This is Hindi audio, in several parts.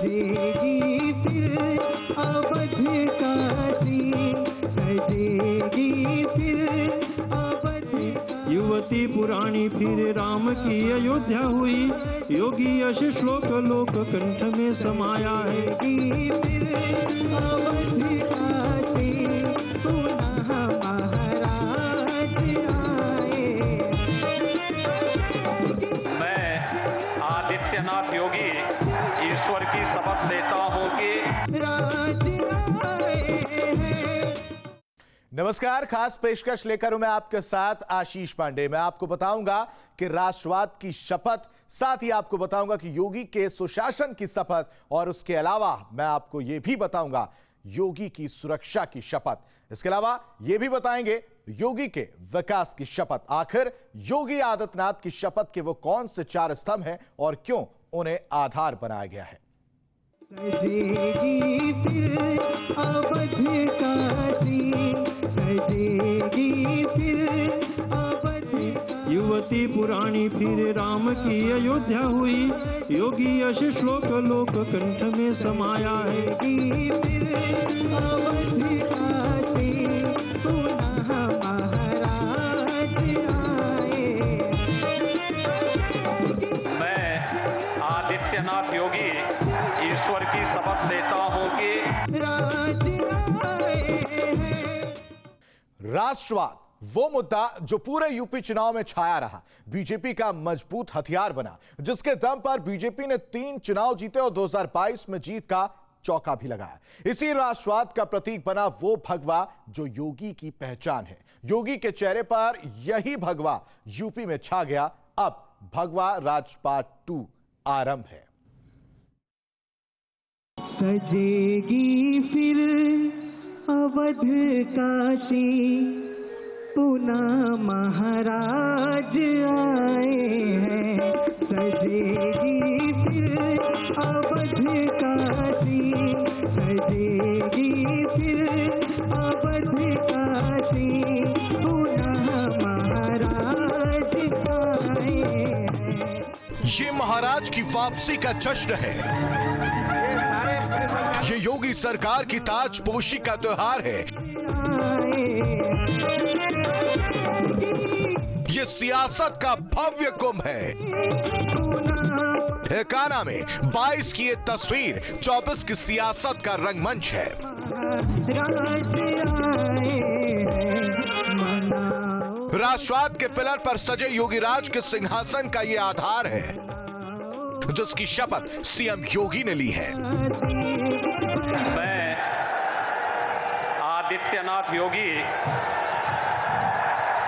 सजेगी फिर अवध काशी, सजेगी फिर अवध। युवती पुरानी फिर राम की अयोध्या हुई, योगी यश श्लोक लोक कंठ में समाया है। फिर अवध काशी, पुनः महाराज आए। मैं आदित्यनाथ योगी ईश्वर की शपथ लेता हूँ कि राज आए हैं। नमस्कार, खास पेशकश लेकर हूं मैं आपके साथ आशीष पांडे। मैं आपको बताऊंगा कि राष्ट्रवाद की शपथ, साथ ही आपको बताऊंगा कि योगी के सुशासन की शपथ, और उसके अलावा मैं आपको यह भी बताऊंगा योगी की सुरक्षा की शपथ। इसके अलावा यह भी बताएंगे योगी के विकास की शपथ। आखिर योगी आदित्यनाथ की शपथ के वो कौन से 4 स्तंभ हैं और क्यों उन्हें आधार बनाया गया है। सजेगी फिर अवध काशी, सजेगी फिर अवध। युवती पुरानी फिर राम की अयोध्या हुई, योगी यश श्लोक लोक कंठ में समाया है। फिर अवध काशी, पुनः महाराज आए। मैं आदित्यनाथ योगी ईश्वर की शपथ लेता हूँ कि राज आए हैं। राष्ट्रवाद वो मुद्दा जो पूरे यूपी चुनाव में छाया रहा, बीजेपी का मजबूत हथियार बना, जिसके दम पर बीजेपी ने 3 चुनाव जीते और 2022 में जीत का चौका भी लगाया। इसी राष्ट्रवाद का प्रतीक बना वो भगवा जो योगी की पहचान है। योगी के चेहरे पर यही भगवा यूपी में छा गया। अब भगवा राजपाट 2 आरंभ है। सजेगी फिर अवध काशी, पुनः महाराज आए हैं। सजेगी फिर अवध काशी, सजेगी फिर अवध काशी, पुनः महाराज आए हैं। ये महाराज की वापसी का जश्न है। ये योगी सरकार की ताजपोशी का त्योहार है। ये सियासत का भव्य कुंभ है। ठिकाना में 22 की ये तस्वीर 24 की सियासत का रंगमंच है। राष्ट्रवाद के पिलर पर सजे योगी राज के सिंहासन का ये आधार है, जिसकी शपथ सीएम योगी ने ली है। मैं आदित्यनाथ योगी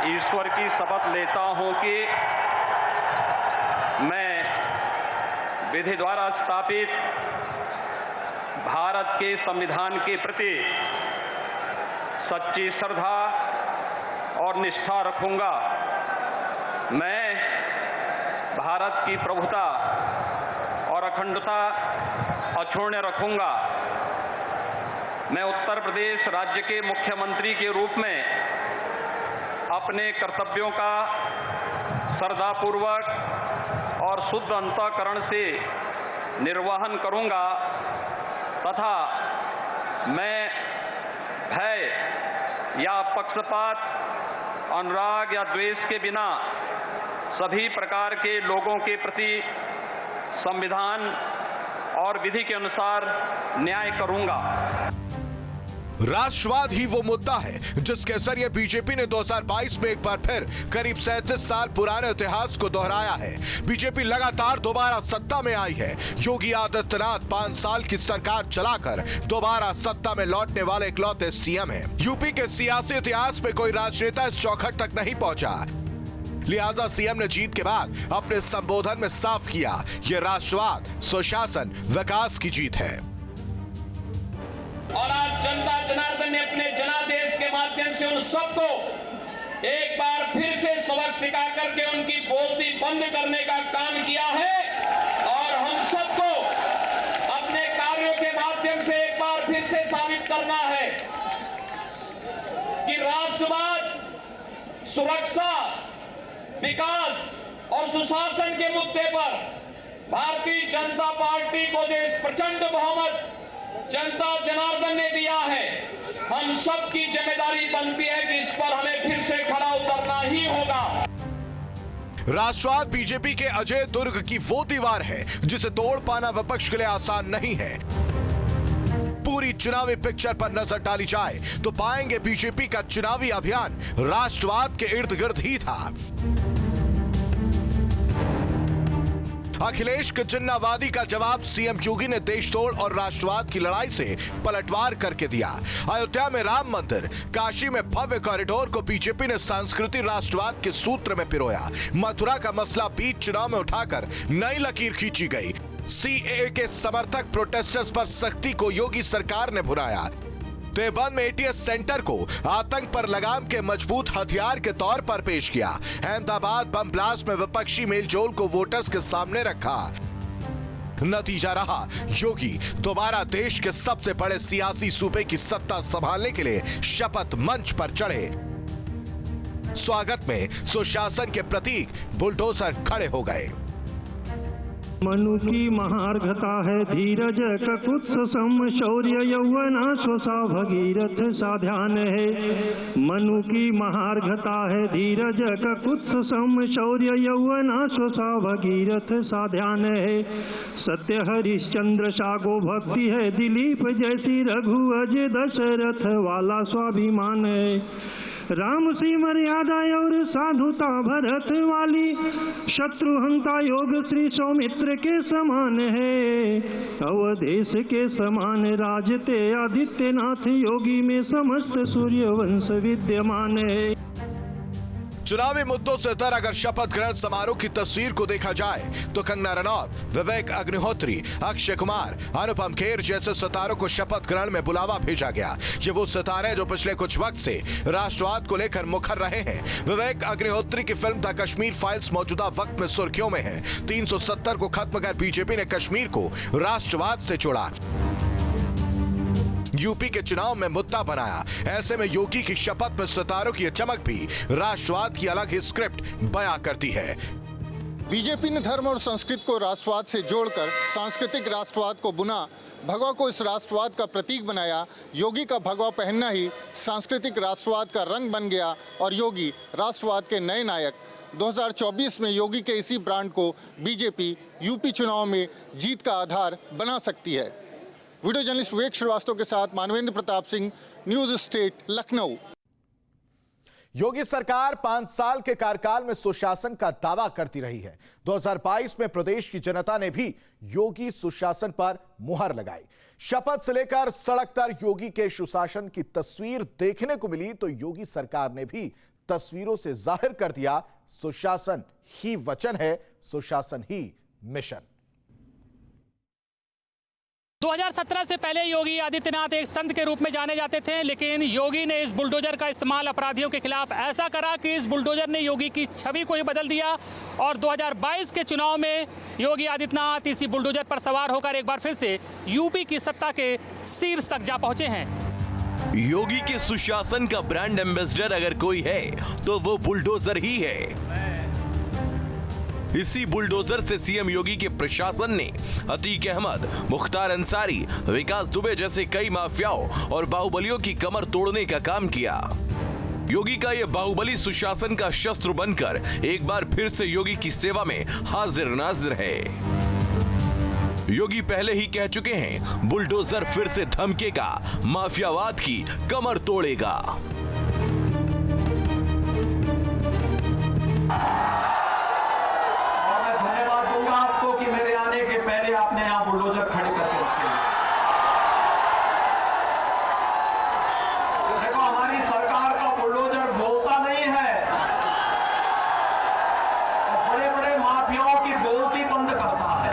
ईश्वर की शपथ लेता हूं कि मैं विधि द्वारा स्थापित भारत के संविधान के प्रति सच्ची श्रद्धा और निष्ठा रखूंगा। मैं भारत की प्रभुता और अखंडता अक्षुण्ण रखूंगा। मैं उत्तर प्रदेश राज्य के मुख्यमंत्री के रूप में अपने कर्तव्यों का श्रद्धापूर्वक और शुद्ध अंतःकरण से निर्वहन करूंगा तथा मैं भय या पक्षपात, अनुराग या द्वेष के बिना सभी प्रकार के लोगों के प्रति संविधान और विधि के अनुसार न्याय करूंगा। राष्ट्रवाद ही वो मुद्दा है जिसके जरिए बीजेपी ने 2022 में एक बार फिर करीब 37 साल पुराने इतिहास को दोहराया है। बीजेपी लगातार दोबारा सत्ता में आई है। योगी आदित्यनाथ 5 साल की सरकार चलाकर दोबारा सत्ता में लौटने वाले इकलौते सीएम हैं। यूपी के सियासी इतिहास में कोई राजनेता इस चौखट तक नहीं पहुंचा। लिहाजा सीएम ने जीत के बाद अपने संबोधन में साफ किया, यह राष्ट्रवाद, सुशासन, विकास की जीत है। और आज जनता जनार्दन ने अपने जनादेश के माध्यम से उन सबको एक बार फिर से सबक सिखा करके उनकी बोलती बंद करने का काम किया है और हम सबको अपने कार्यों के माध्यम से एक बार फिर से साबित करना है कि राष्ट्रवाद, सुरक्षा, विकास और सुशासन के मुद्दे पर भारतीय जनता पार्टी को जो इस प्रचंड बहुमत जनता जनार्दन ने दिया है, हम सबकी जिम्मेदारी बनती है कि इस पर हमें फिर से खड़ा उतरना ही होगा। राष्ट्रवाद बीजेपी के अजय दुर्ग की वो दीवार है जिसे तोड़ पाना विपक्ष के लिए आसान नहीं है। पूरी चुनावी पिक्चर पर नजर डाली जाए तो पाएंगे बीजेपी का चुनावी अभियान राष्ट्रवाद के इर्द गिर्द ही था। अखिलेश के जिन्नावादी का जवाब सीएम योगी ने देशतोड़ और राष्ट्रवाद की लड़ाई से पलटवार करके दिया। अयोध्या में राम मंदिर, काशी में भव्य कॉरिडोर को बीजेपी ने सांस्कृतिक राष्ट्रवाद के सूत्र में पिरोया। मथुरा का मसला बीच चुनाव में उठाकर नई लकीर खींची गई। सीएए के समर्थक प्रोटेस्टर्स पर सख्ती को योगी सरकार ने भुनाया। देवबंद में एटीएस सेंटर को आतंक पर लगाम के मजबूत हथियार के तौर पर पेश किया। अहमदाबाद बम ब्लास्ट में विपक्षी मेलजोल को वोटर्स के सामने रखा। नतीजा रहा, योगी दोबारा देश के सबसे बड़े सियासी सूबे की सत्ता संभालने के लिए शपथ मंच पर चढ़े। स्वागत में सुशासन के प्रतीक बुलडोजर खड़े हो गए। मनु की महार्घता है धीरज ककुत्स सम शौर्य यौवन स्वसा भगीरथ सा ध्यान है। मनु की महार्घता है धीरज ककुत्स सम शौर्य यौवन स्वसा भगीरथ सा ध्यान है। सत्य हरिश्चंद्र शागो भक्ति है दिलीप जैसी रघु अजय दशरथ वाला स्वाभिमान है। राम सी मर्यादा और साधुता भरत वाली शत्रुहंता योग श्री सौमित्र के समान है। अवधेश के समान राजते आदित्यनाथ योगी में समस्त सूर्यवंश विद्यमान है। चुनावी मुद्दों से तर अगर शपथ ग्रहण समारोह की तस्वीर को देखा जाए तो कंगना रनौत, विवेक अग्निहोत्री, अक्षय कुमार, अनुपम खेर जैसे सितारों को शपथ ग्रहण में बुलावा भेजा गया। ये वो सितारे जो पिछले कुछ वक्त से राष्ट्रवाद को लेकर मुखर रहे हैं। विवेक अग्निहोत्री की फिल्म द कश्मीर फाइल्स मौजूदा वक्त में सुर्खियों में है। 370 को खत्म कर बीजेपी ने कश्मीर को राष्ट्रवाद से जोड़ा, यूपी के चुनाव में मुद्दा बनाया। ऐसे में योगी की शपथ में सितारों की चमक भी राष्ट्रवाद की अलग ही स्क्रिप्ट बयां करती है। बीजेपी ने धर्म और संस्कृति को राष्ट्रवाद से जोड़कर सांस्कृतिक राष्ट्रवाद को बुना, भगवा को इस राष्ट्रवाद का प्रतीक बनाया। योगी का भगवा पहनना ही सांस्कृतिक राष्ट्रवाद का रंग बन गया और योगी राष्ट्रवाद के नए नायक। 2024 में योगी के इसी ब्रांड को बीजेपी यूपी चुनाव में जीत का आधार बना सकती है। वीडियो जर्नलिस्ट विवेक श्रीवास्तव के साथ मानवेंद्र प्रताप सिंह, न्यूज स्टेट, लखनऊ। योगी सरकार 5 साल के कार्यकाल में सुशासन का दावा करती रही है। 2022 में प्रदेश की जनता ने भी योगी सुशासन पर मुहर लगाई। शपथ से लेकर सड़क तक योगी के सुशासन की तस्वीर देखने को मिली तो योगी सरकार ने भी तस्वीरों से जाहिर कर दिया, सुशासन ही वचन है, सुशासन ही मिशन। 2017 से पहले योगी आदित्यनाथ एक संत के रूप में जाने जाते थे, लेकिन योगी ने इस बुलडोजर का इस्तेमाल अपराधियों के खिलाफ ऐसा करा कि इस बुलडोजर ने योगी की छवि को ही बदल दिया। और 2022 के चुनाव में योगी आदित्यनाथ इसी बुलडोजर पर सवार होकर एक बार फिर से यूपी की सत्ता के शीर्ष तक जा पहुंचे हैं। योगी के सुशासन का ब्रांड एम्बेसडर अगर कोई है तो वो बुलडोजर ही है। इसी बुलडोजर से सीएम योगी के प्रशासन ने अतीक अहमद, मुख्तार अंसारी, विकास दुबे जैसे कई माफियाओं और बाहुबलियों की कमर तोड़ने का काम किया। योगी का यह बाहुबली सुशासन का शस्त्र बनकर एक बार फिर से योगी की सेवा में हाजिर नाजिर है। योगी पहले ही कह चुके हैं, बुलडोजर फिर से धमकेगा, माफियावाद की कमर तोड़ेगा। आपको कि मेरे आने के पहले आपने यहां बुलडोजर खड़े करके रखे। तो देखो, हमारी सरकार का बुलडोजर बोलता नहीं है, बड़े बड़े माफियाओं की बोलती बंद करता है।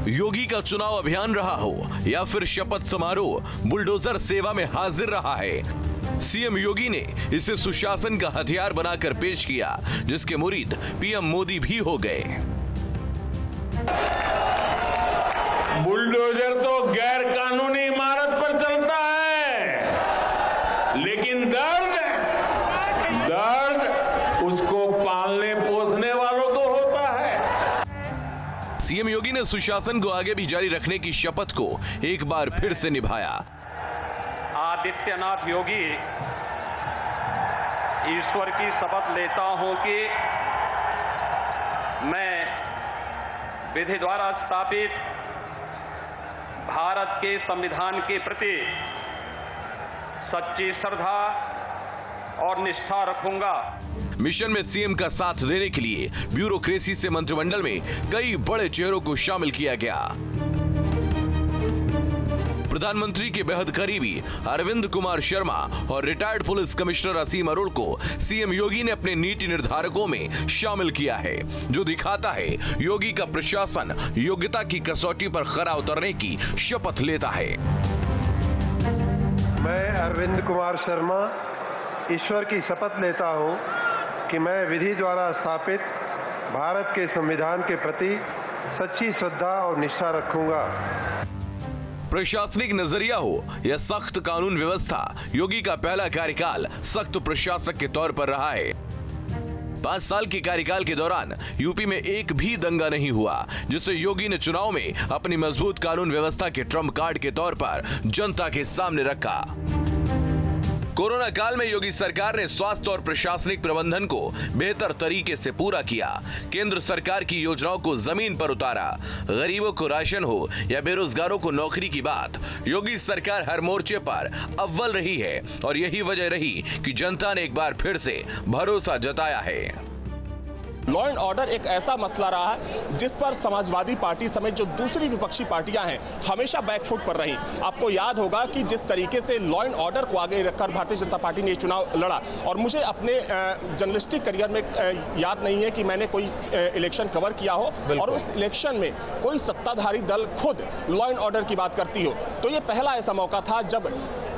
योगी का चुनाव अभियान रहा हो या फिर शपथ समारोह, बुलडोजर सेवा में हाजिर रहा है। सीएम योगी ने इसे सुशासन का हथियार बनाकर पेश किया, जिसके मुरीद पीएम मोदी भी हो गए। बुलडोजर तो गैर कानूनी इमारत पर चलता है, लेकिन दर्द उसको पालने पोसने वालों को होता है। सीएम ने सुशासन को आगे भी जारी रखने की शपथ को एक बार फिर से निभाया। आदित्यनाथ योगी ईश्वर की शपथ लेता हूं कि मैं विधि द्वारा स्थापित भारत के संविधान के प्रति सच्ची श्रद्धा और निष्ठा रखूंगा। मिशन में सीएम का साथ देने के लिए ब्यूरोक्रेसी से मंत्रिमंडल में कई बड़े चेहरों को शामिल किया गया। प्रधानमंत्री के बेहद करीबी अरविंद कुमार शर्मा और रिटायर्ड पुलिस कमिश्नर असीम अरोड़ को सीएम योगी ने अपने नीति निर्धारकों में शामिल किया है, जो दिखाता है योगी का प्रशासन योग्यता की कसौटी पर खरा उतरने की शपथ लेता है। मैं अरविंद कुमार शर्मा ईश्वर की शपथ लेता हूं कि मैं विधि द्वारा स्थापित भारत के संविधान के प्रति सच्ची श्रद्धा और निष्ठा रखूंगा। प्रशासनिक नजरिया हो या सख्त कानून व्यवस्था, योगी का पहला कार्यकाल सख्त प्रशासक के तौर पर रहा है। 5 साल के कार्यकाल के दौरान यूपी में एक भी दंगा नहीं हुआ, जिसे योगी ने चुनाव में अपनी मजबूत कानून व्यवस्था के ट्रम्प कार्ड के तौर पर जनता के सामने रखा। कोरोना काल में योगी सरकार ने स्वास्थ्य और प्रशासनिक प्रबंधन को बेहतर तरीके से पूरा किया। केंद्र सरकार की योजनाओं को जमीन पर उतारा। गरीबों को राशन हो या बेरोजगारों को नौकरी की बात, योगी सरकार हर मोर्चे पर अव्वल रही है और यही वजह रही कि जनता ने एक बार फिर से भरोसा जताया है। लॉ एंड ऑर्डर एक ऐसा मसला रहा है जिस पर समाजवादी पार्टी समेत जो दूसरी विपक्षी पार्टियां हैं हमेशा बैकफुट पर रही। आपको याद होगा कि जिस तरीके से लॉ एंड ऑर्डर को आगे रखकर भारतीय जनता पार्टी ने चुनाव लड़ा, और मुझे अपने जर्नलिस्टिक करियर में याद नहीं है कि मैंने कोई इलेक्शन कवर किया हो और उस इलेक्शन में कोई सत्ताधारी दल खुद लॉ एंड ऑर्डर की बात करती हो। तो ये पहला ऐसा मौका था जब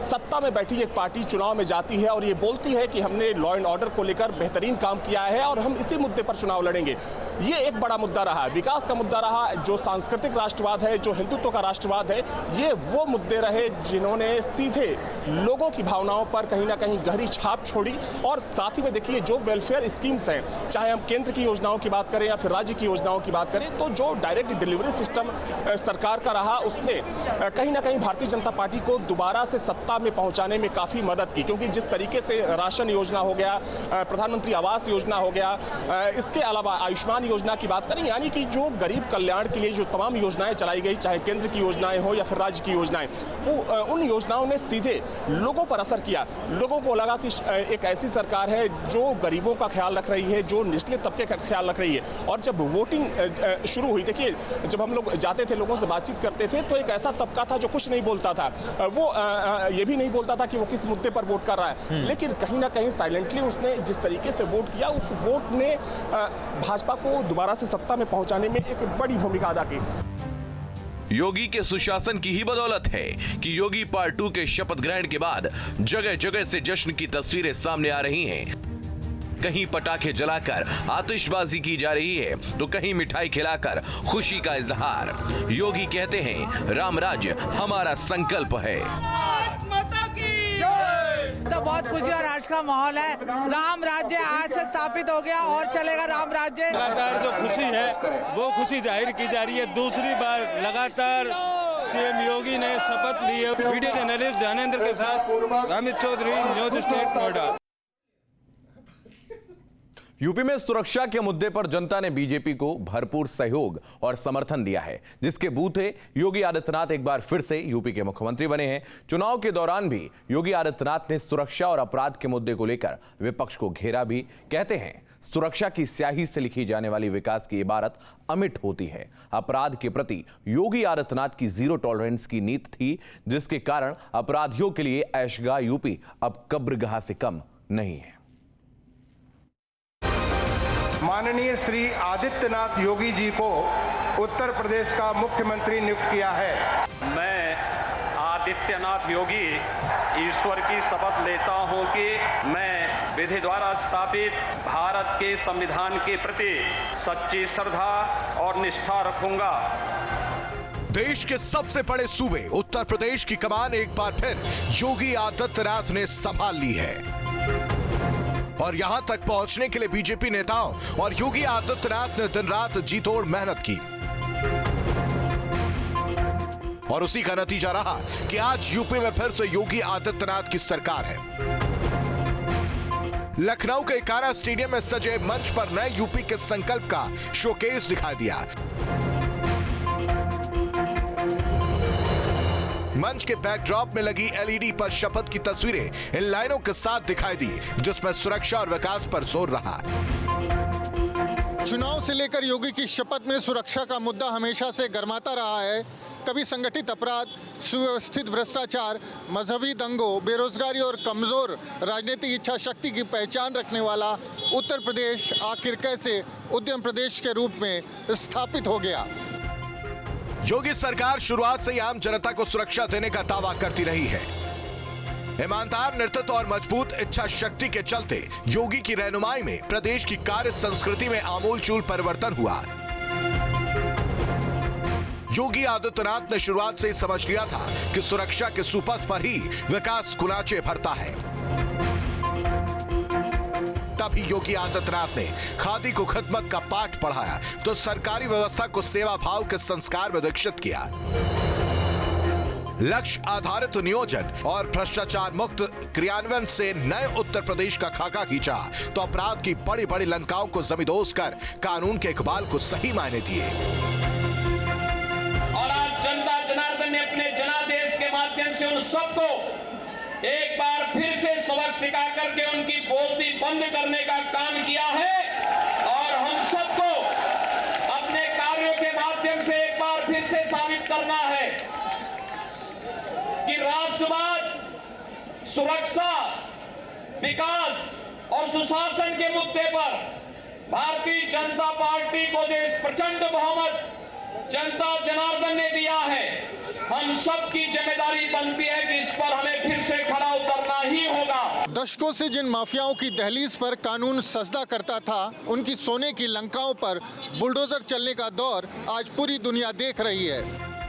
सत्ता में बैठी एक पार्टी चुनाव में जाती है और ये बोलती है कि हमने लॉ एंड ऑर्डर को लेकर बेहतरीन काम किया है और हम इसी मुद्दे पर चुनाव लड़ेंगे। ये एक बड़ा मुद्दा रहा, विकास का मुद्दा रहा, जो सांस्कृतिक राष्ट्रवाद है, जो हिंदुत्व का राष्ट्रवाद है, ये वो मुद्दे रहे जिन्होंने सीधे लोगों की भावनाओं पर कहीं ना कहीं गहरी छाप छोड़ी। और साथ ही में देखिए जो वेलफेयर स्कीम्स हैं, चाहे हम केंद्र की योजनाओं की बात करें या फिर राज्य की योजनाओं की बात करें, तो जो डायरेक्ट डिलीवरी सिस्टम सरकार का रहा उसने कहीं ना कहीं भारतीय जनता पार्टी को दोबारा से सत्ता में पहुंचाने में काफी मदद की। क्योंकि जिस तरीके से राशन योजना हो गया, प्रधानमंत्री आवास योजना हो गया, इसके अलावा आयुष्मान योजना की बात करें, यानी कि जो गरीब कल्याण के लिए जो तमाम योजनाएं चलाई गई, चाहे केंद्र की योजनाएं हो या फिर राज्य की योजनाएं, वो उन योजनाओं ने सीधे लोगों पर असर किया। लोगों को लगा कि एक ऐसी सरकार है जो गरीबों का ख्याल रख रही है, जो निचले तबके का ख्याल रख रही है। और जब वोटिंग शुरू हुई, देखिए जब हम लोग जाते थे, लोगों से बातचीत करते थे, तो एक ऐसा तबका था जो कुछ नहीं बोलता था, वो ये भी नहीं बोलता था कि वो किस मुद्दे पर वोट कर रहा है, लेकिन कहीं ना कहीं साइलेंटली उसने जिस तरीके से वोट किया, उस वोट ने भाजपा को दोबारा से सत्ता में पहुंचाने में एक बड़ी भूमिका अदा की। योगी के सुशासन की ही बदौलत है कि योगी पार्ट 2 के शपथ ग्रहण के बाद जगह जगह से जश्न की तस्वीरें सामने आ रही हैं। कहीं पटाखे जलाकर आतिशबाजी की जा रही है तो कहीं मिठाई खिलाकर खुशी का इजहार। योगी कहते हैं राम राज्य हमारा संकल्प है। तो बहुत खुशी और हर्ष का माहौल है। राम राज्य आज से स्थापित हो गया और चलेगा राम राज्य। लगातार जो खुशी है वो खुशी जाहिर की जा रही है। दूसरी बार लगातार सीएम योगी ने शपथ ली है। वीडियो जर्नलिस्ट ज्ञानेंद्र के साथ Amit Chaudhary, news state Noida. UP में सुरक्षा के मुद्दे पर जनता ने बीजेपी को भरपूर सहयोग और समर्थन दिया है, जिसके बूते योगी आदित्यनाथ एक बार फिर से यूपी के मुख्यमंत्री बने हैं। चुनाव के दौरान भी योगी आदित्यनाथ ने सुरक्षा और अपराध के मुद्दे को लेकर विपक्ष को घेरा भी। कहते हैं सुरक्षा की स्याही से लिखी जाने वाली विकास की इबारत अमिट होती है। अपराध के प्रति योगी आदित्यनाथ की जीरो टॉलरेंस की नीति थी, जिसके कारण अपराधियों के लिए ऐशगाह यूपी अब कब्रगाह से कम नहीं है। माननीय श्री आदित्यनाथ योगी जी को उत्तर प्रदेश का मुख्यमंत्री नियुक्त किया है। मैं आदित्यनाथ योगी ईश्वर की शपथ लेता हूं कि मैं विधि द्वारा स्थापित भारत के संविधान के प्रति सच्ची श्रद्धा और निष्ठा रखूंगा। देश के सबसे बड़े सूबे उत्तर प्रदेश की कमान एक बार फिर योगी आदित्यनाथ ने संभाल ली है और यहां तक पहुंचने के लिए बीजेपी नेताओं और योगी आदित्यनाथ ने दिन रात जी तोड़ मेहनत की। और उसी का नतीजा रहा कि आज यूपी में फिर से योगी आदित्यनाथ की सरकार है। लखनऊ के इकाना स्टेडियम में सजे मंच पर नए यूपी के संकल्प का शोकेस दिखाई दिया। मंच के बैकड्रॉप में लगी एलईडी पर शपथ की तस्वीरें इन लाइनों के साथ दिखाई दी, जिसमें सुरक्षा और विकास पर जोर रहा। चुनाव से लेकर योगी की शपथ में सुरक्षा का मुद्दा हमेशा से गर्माता रहा है। कभी संगठित अपराध, सुव्यवस्थित भ्रष्टाचार, मजहबी दंगों, बेरोजगारी और कमजोर राजनीतिक इच्छा शक्ति की पहचान रखने वाला उत्तर प्रदेश आखिर कैसे उद्यम प्रदेश के रूप में स्थापित हो गया। योगी सरकार शुरुआत से ही आम जनता को सुरक्षा देने का दावा करती रही है। ईमानदार नेतृत्व और मजबूत इच्छा शक्ति के चलते योगी की रहनुमाई में प्रदेश की कार्य संस्कृति में आमूलचूल परिवर्तन हुआ। योगी आदित्यनाथ ने शुरुआत से ही समझ लिया था कि सुरक्षा के सुपथ पर ही विकास कुलाचे भरता है। तभी योगी आदित्यनाथ ने खादी को खिदमत का पाठ पढ़ाया तो सरकारी व्यवस्था को सेवा भाव के संस्कार में दीक्षित किया। लक्ष्य आधारित नियोजन और भ्रष्टाचार मुक्त क्रियान्वयन से नए उत्तर प्रदेश का खाका खींचा तो अपराध की बड़ी बड़ी लंकाओं को जमींदोज कर कानून के इकबाल को सही मायने दिए। और आज जनता जनार्दन ने अपने जनादेश के माध्यम से उन सबको एक बार फिर से सबक सिखा करके उनकी बोलती बंद करने का काम किया है। और हम सबको अपने कार्यों के माध्यम से एक बार फिर से साबित करना है कि राष्ट्रवाद, सुरक्षा, विकास और सुशासन के मुद्दे पर भारतीय जनता पार्टी को जो प्रचंड बहुमत जनता जनार्दन ने दिया है, हम सबकी जिम्मेदारी बनती है कि इस पर हमें फिर से खड़ा उतरना ही होगा। दशकों से जिन माफियाओं की दहलीज पर कानून सजदा करता था, उनकी सोने की लंकाओं पर बुलडोजर चलने का दौर आज पूरी दुनिया देख रही है।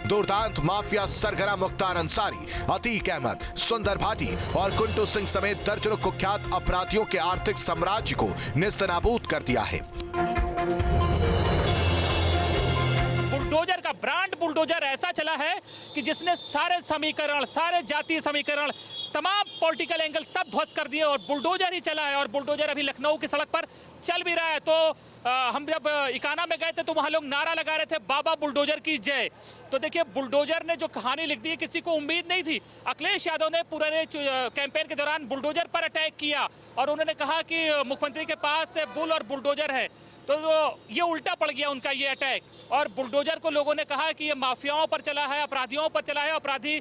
दुर्दांत माफिया सरगना मुख्तार अंसारी, अतीक अहमद, सुंदर भाटी और कुंटू सिंह समेत दर्जनों कुख्यात अपराधियों के आर्थिक साम्राज्य को नेस्तनाबूद कर दिया है। बुलडोजर का ब्रांड बुलडोजर ऐसा चला है कि जिसने सारे समीकरण, सारे जातीय समीकरण, तमाम पॉलिटिकल एंगल सब ध्वस्त कर दिए और बुलडोजर ही चला है। और बुलडोजर अभी लखनऊ की सड़क पर चल भी रहा है। तो हम जब इकाना में गए थे तो वहाँ लोग नारा लगा रहे थे, बाबा बुलडोजर की जय। तो देखिए, बुलडोजर ने जो कहानी लिख दी, किसी को उम्मीद नहीं थी। अखिलेश यादव ने पूरे कैंपेन के दौरान बुलडोजर पर अटैक किया और उन्होंने कहा कि मुख्यमंत्री के पास बुल और बुलडोजर है। तो ये उल्टा पड़ गया उनका ये अटैक। और बुलडोजर को लोगों ने कहा कि ये माफियाओं पर चला है, अपराधियों पर चला है, अपराधी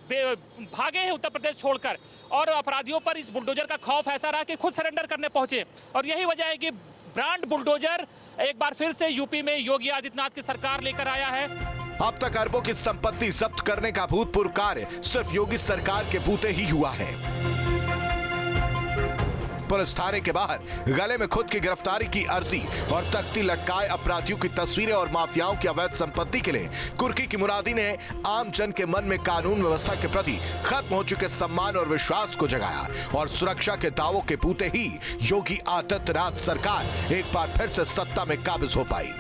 भागे हैं उत्तर प्रदेश छोड़कर। और अपराधियों पर इस बुलडोजर का खौफ ऐसा रहा कि खुद सरेंडर करने पहुंचे। और यही वजह है कि ब्रांड बुलडोजर एक बार फिर से यूपी में योगी आदित्यनाथ की सरकार लेकर आया है। अब तक अरबों की संपत्ति जब्त करने का भूतपूर्व कार्य सिर्फ योगी सरकार के बूते ही हुआ है। पुलिस थाने के बाहर गले में खुद की गिरफ्तारी की अर्जी और तख्ती लटकाए अपराधियों की तस्वीरें और माफियाओं की अवैध संपत्ति के लिए कुर्की की मुरादी ने आम जन के मन में कानून व्यवस्था के प्रति खत्म हो चुके सम्मान और विश्वास को जगाया। और सुरक्षा के दावों के बूते ही योगी आदित्यनाथ सरकार एक बार फिर से सत्ता में काबिज हो पाई।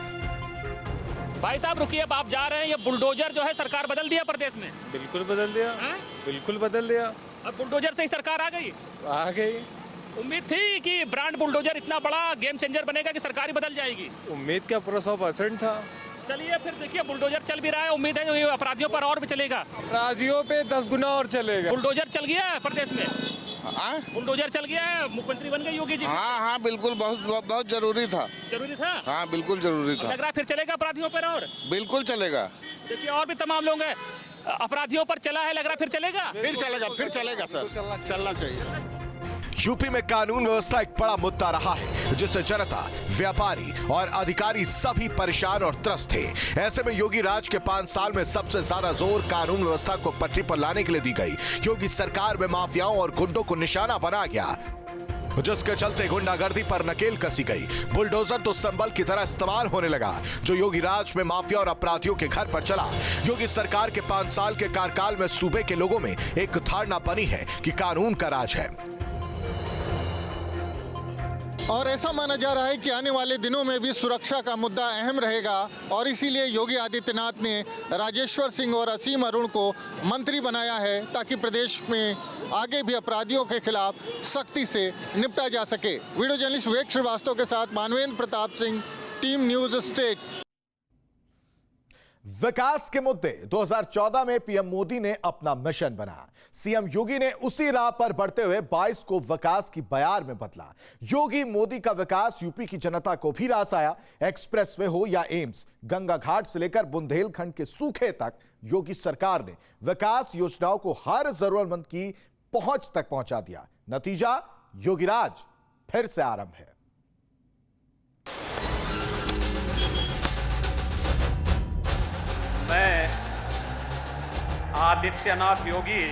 भाई साहब रुकिए, अब आप जा रहे हैं, ये बुलडोजर जो है सरकार बदल दिया प्रदेश में। बिल्कुल बदल दिया, बिल्कुल बदल दिया। अब बुलडोजर से ही सरकार आ गई। आ गई। उम्मीद थी कि ब्रांड बुलडोजर इतना बड़ा गेम चेंजर बनेगा कि सरकार ही बदल जाएगी। उम्मीद क्या, पूरा 100% था। चलिए फिर देखिए, बुलडोजर चल भी रहा है, उम्मीद है ये अपराधियों पर और भी चलेगा। अपराधियों पे 10 गुना और चलेगा। बुलडोजर चल गया है प्रदेश में। बुलडोजर चल गया है, मुख्यमंत्री बन गए योगी जी। हाँ, बिल्कुल, बहुत जरूरी था। जरूरी था। हाँ, बिल्कुल जरूरी था। लग रहा है फिर चलेगा अपराधियों पर और। बिल्कुल चलेगा। देखिए, और भी तमाम लोग हैं, अपराधियों पर चला है, लग रहा है फिर चलेगा। फिर चलेगा सर, चलना चाहिए। यूपी में कानून व्यवस्था एक बड़ा मुद्दा रहा है, जिससे जनता, व्यापारी और अधिकारी सभी परेशान और त्रस्त थे। ऐसे में योगी राज के 5 साल में सबसे ज्यादा जोर कानून व्यवस्था को पटरी पर लाने के लिए दी गई। योगी सरकार में माफियाओं और गुंडों को निशाना बना गया, जिसके चलते गुंडागर्दी पर नकेल कसी गई। बुलडोजर तो संबल की तरह इस्तेमाल होने लगा, जो योगी राज में माफिया और अपराधियों के घर पर चला। योगी सरकार के 5 साल के कार्यकाल में सूबे के लोगों में एक धारणा बनी है कि कानून का राज है। और ऐसा माना जा रहा है कि आने वाले दिनों में भी सुरक्षा का मुद्दा अहम रहेगा और इसीलिए योगी आदित्यनाथ ने राजेश्वर सिंह और असीम अरुण को मंत्री बनाया है ताकि प्रदेश में आगे भी अपराधियों के खिलाफ सख्ती से निपटा जा सके। वीडियो जर्नलिस्ट विवेक श्रीवास्तव के साथ Manvendra Pratap Singh, team news state. विकास के मुद्दे 2014 में पीएम मोदी ने अपना मिशन बनाया। सीएम योगी ने उसी राह पर बढ़ते हुए 22 को विकास की बयार में बदला। योगी मोदी का विकास यूपी की जनता को भी रास आया। एक्सप्रेसवे हो या एम्स, गंगा घाट से लेकर बुंदेलखंड के सूखे तक योगी सरकार ने विकास योजनाओं को हर जरूरतमंद की पहुंच तक पहुंचा दिया। नतीजा, योगी राज फिर से आरंभ है। मैं आदित्यनाथ योगी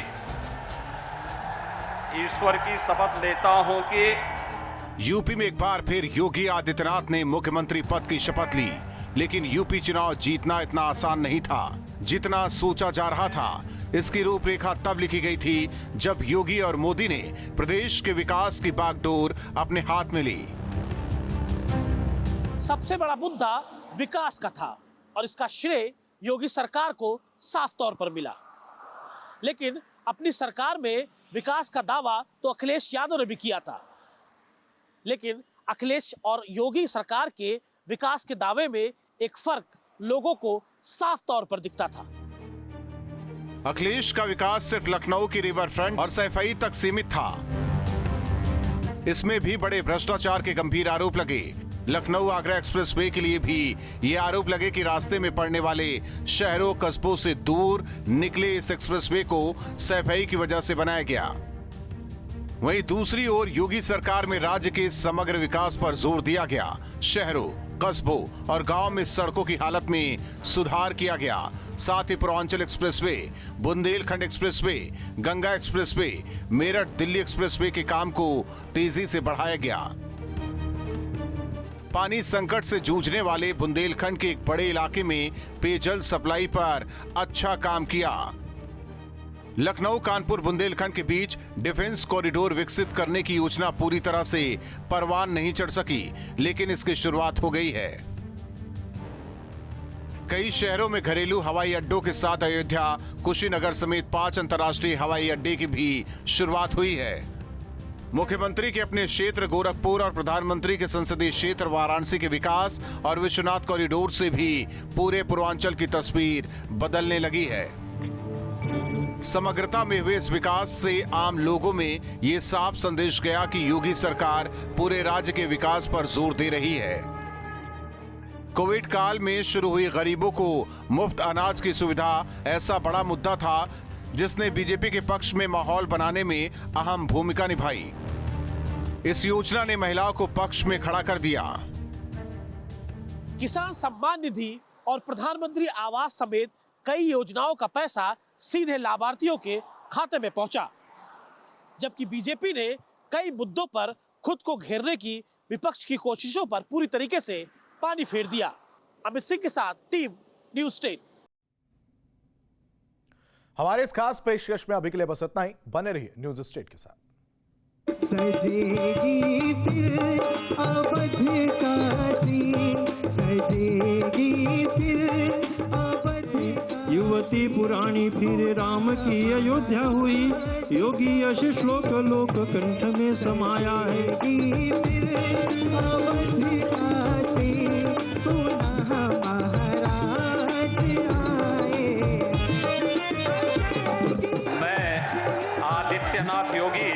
ईश्वर की शपथ लेता हूं कि यूपी में एक बार फिर योगी आदित्यनाथ ने मुख्यमंत्री पद की शपथ ली। लेकिन यूपी चुनाव जीतना इतना आसान नहीं था जितना सोचा जा रहा था। इसकी रूपरेखा तब लिखी गई थी जब योगी और मोदी ने प्रदेश के विकास की बागडोर अपने हाथ में ली। सबसे बड़ा मुद्दा विकास का था और इसका श्रेय योगी सरकार को साफ तौर पर मिला। लेकिन अपनी सरकार में विकास का दावा तो अखिलेश यादव ने भी किया था, लेकिन अखिलेश और योगी सरकार के विकास के दावे में एक फर्क लोगों को साफ तौर पर दिखता था। अखिलेश का विकास सिर्फ लखनऊ की रिवर फ्रंट और सैफई तक सीमित था। इसमें भी बड़े भ्रष्टाचार के गंभीर आरोप लगे। लखनऊ आगरा एक्सप्रेसवे के लिए भी ये आरोप लगे कि रास्ते में पड़ने वाले शहरों कस्बों से दूर निकले इस एक्सप्रेसवे को सैफई की वजह से बनाया गया। वहीं दूसरी ओर योगी सरकार में राज्य के समग्र विकास पर जोर दिया गया। शहरों, कस्बों और गांव में सड़कों की हालत में सुधार किया गया। साथ ही Purvanchal expressway, Bundelkhand expressway, Ganga expressway, Meerut Delhi expressway के काम को तेजी से बढ़ाया गया। पानी संकट से जूझने वाले बुंदेलखंड के एक बड़े इलाके में पेयजल सप्लाई पर अच्छा काम किया। लखनऊ कानपुर बुंदेलखंड के बीच डिफेंस कॉरिडोर विकसित करने की योजना पूरी तरह से परवान नहीं चढ़ सकी, लेकिन इसकी शुरुआत हो गई है। कई शहरों में घरेलू हवाई अड्डों के साथ अयोध्या, कुशीनगर समेत 5 अंतर्राष्ट्रीय हवाई अड्डे की भी शुरुआत हुई है। मुख्यमंत्री के अपने क्षेत्र गोरखपुर और प्रधानमंत्री के संसदीय क्षेत्र वाराणसी के विकास और विश्वनाथ कॉरिडोर से भी पूरे पूर्वांचल की तस्वीर बदलने लगी है। समग्रता में हुए इस विकास से आम लोगों में ये साफ संदेश गया कि योगी सरकार पूरे राज्य के विकास पर जोर दे रही है। कोविड काल में शुरू हुई गरीबों को मुफ्त अनाज की सुविधा ऐसा बड़ा मुद्दा था जिसने बीजेपी के पक्ष में माहौल बनाने में अहम भूमिका निभाई। इस योजना ने महिलाओं को पक्ष में खड़ा कर दिया। किसान सम्मान निधि और प्रधानमंत्री आवास समेत कई योजनाओं का पैसा सीधे लाभार्थियों के खाते में पहुंचा, जबकि बीजेपी ने कई मुद्दों पर खुद को घेरने की विपक्ष की कोशिशों पर पूरी तरीके से पानी फेर दिया। अमित सिंह के साथ टीम न्यूज स्टेट। हमारे इस खास पेशकश में अभी के लिए बस इतना ही। बने रहिए न्यूज स्टेट के साथ। सजेगी फिर अवध काशी, सजेगी फिर अवध। युवती पुरानी फिर राम की अयोध्या हुई, योगी यश श्लोक लोक कंठ में समाया है। फिर अवध काशी, पुनः महाराज आए। मैं आदित्यनाथ योगी